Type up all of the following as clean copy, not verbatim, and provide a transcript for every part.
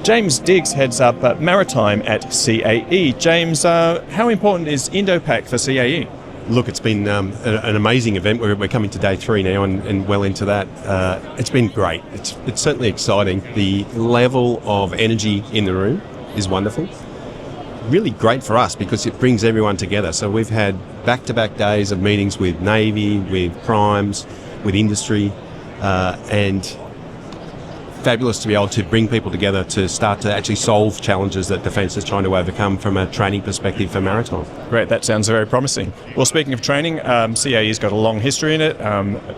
James Diggs heads up Maritime at CAE. James, how important is Indo-Pac for CAE? Look, it's been an amazing event. We're coming to day 3 now and well into that. It's been great. It's certainly exciting. The level of energy in the room is wonderful. Really great for us because it brings everyone together. So we've had back-to-back days of meetings with Navy, with primes, with industry, and fabulous to be able to bring people together to start to actually solve challenges that Defence is trying to overcome from a training perspective for maritime. Great, that sounds very promising. Well, speaking of training, CAE's got a long history in it,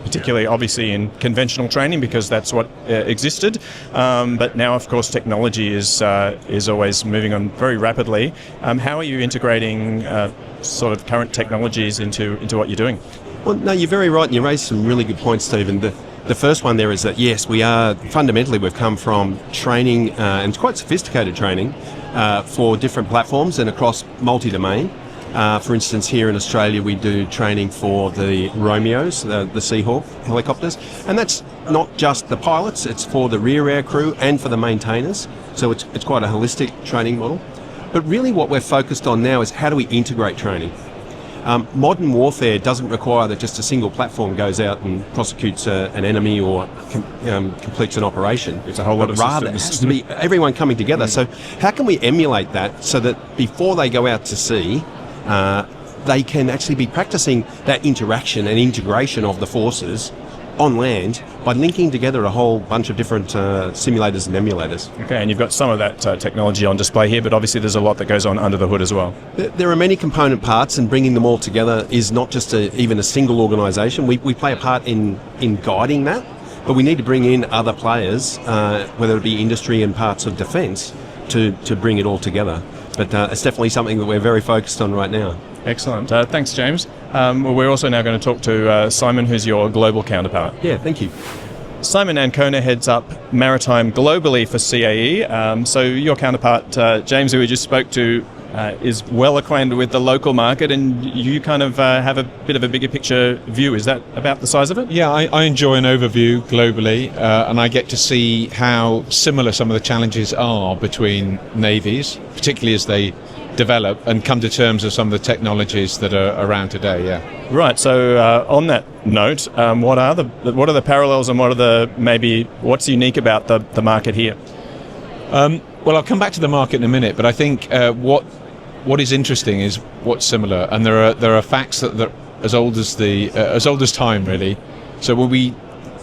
particularly obviously in conventional training because that's what existed. But now, of course, technology is always moving on very rapidly. How are you integrating sort of current technologies into what you're doing? Well, no, you're very right, and you raised some really good points, Stephen. The first one there is that, yes, we are, fundamentally, we've come from training, and it's quite sophisticated training, for different platforms and across multi-domain. For instance, here in Australia, we do training for the Romeos, the Seahawk helicopters, and that's not just the pilots, it's for the rear air crew and for the maintainers, so it's quite a holistic training model. But really what we're focused on now is how do we integrate training? Modern warfare doesn't require that just a single platform goes out and prosecutes an enemy or completes an operation. It's a whole lot of rather, systems. it has to be everyone coming together. So how can we emulate that so that before they go out to sea, they can actually be practicing that interaction and integration of the forces on land by linking together a whole bunch of different simulators and emulators. Okay, and you've got some of that technology on display here, but obviously there's a lot that goes on under the hood as well. There are many component parts, and bringing them all together is not just even a single organisation. We play a part in guiding that, but we need to bring in other players, whether it be industry and parts of defence, to bring it all together. But it's definitely something that we're very focused on right now. Excellent. Thanks, James. Well, we're also now going to talk to Simon, who's your global counterpart. Yeah, thank you. Simon Ancona heads up Maritime globally for CAE. So your counterpart, James, who we just spoke to, is well acquainted with the local market, and you kind of have a bit of a bigger picture view. Is that about the size of it? Yeah, I enjoy an overview globally, and I get to see how similar some of the challenges are between navies, particularly as they develop and come to terms with some of the technologies that are around today. Yeah. Right. So on that note, what are the parallels and what's unique about the market here? Well, I'll come back to the market in a minute, but I think what is interesting is what's similar, and there are facts that are as old as time, really. So when we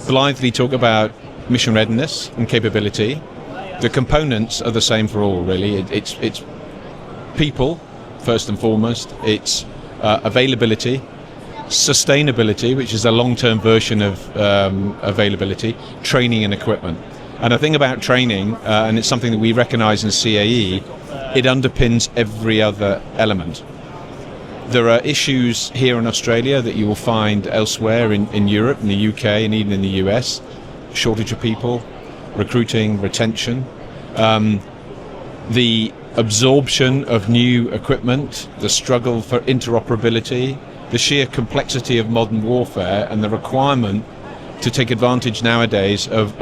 blithely talk about mission readiness and capability, the components are the same for all, really. It's people first and foremost. It's availability, sustainability, which is a long-term version of availability, training and equipment. And the thing about training, and it's something that we recognise in CAE, it underpins every other element. There are issues here in Australia that you will find elsewhere in Europe, in the UK, and even in the US. Shortage of people, recruiting, retention, the absorption of new equipment, the struggle for interoperability, the sheer complexity of modern warfare, and the requirement to take advantage nowadays of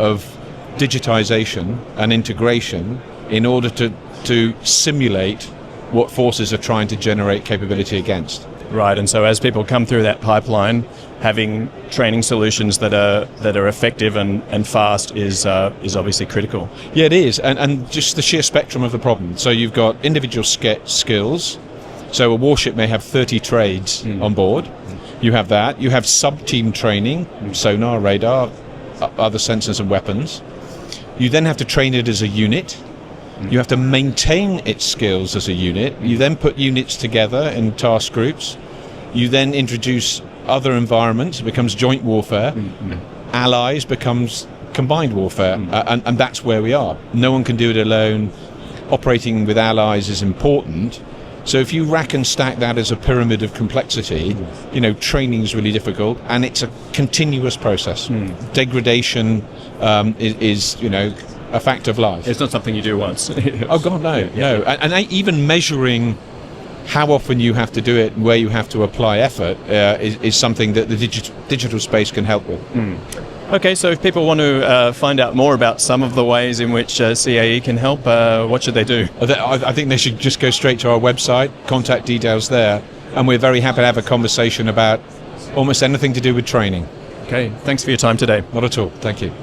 digitization and integration in order to simulate what forces are trying to generate capability against. Right, and so as people come through that pipeline, having training solutions that are effective and fast is obviously critical. Yeah, it is, and just the sheer spectrum of the problem. So you've got individual skills. So a warship may have 30 trades on board. You have that. You have sub-team training, sonar, radar, other sensors and weapons. You then have to train it as a unit. You have to maintain its skills as a unit. You then put units together in task groups. You then introduce other environments. It becomes joint warfare. Allies becomes combined warfare. And that's where we are. No one can do it alone. Operating with allies is important. So if you rack and stack that as a pyramid of complexity, training is really difficult, and it's a continuous process. Degradation is a fact of life. It's not something you do once. Oh God, no, no. And even measuring how often you have to do it and where you have to apply effort is something that the digital space can help with. Okay, so if people want to find out more about some of the ways in which CAE can help, what should they do? I think they should just go straight to our website, contact details there, and we're very happy to have a conversation about almost anything to do with training. Okay, thanks for your time today. Not at all. Thank you.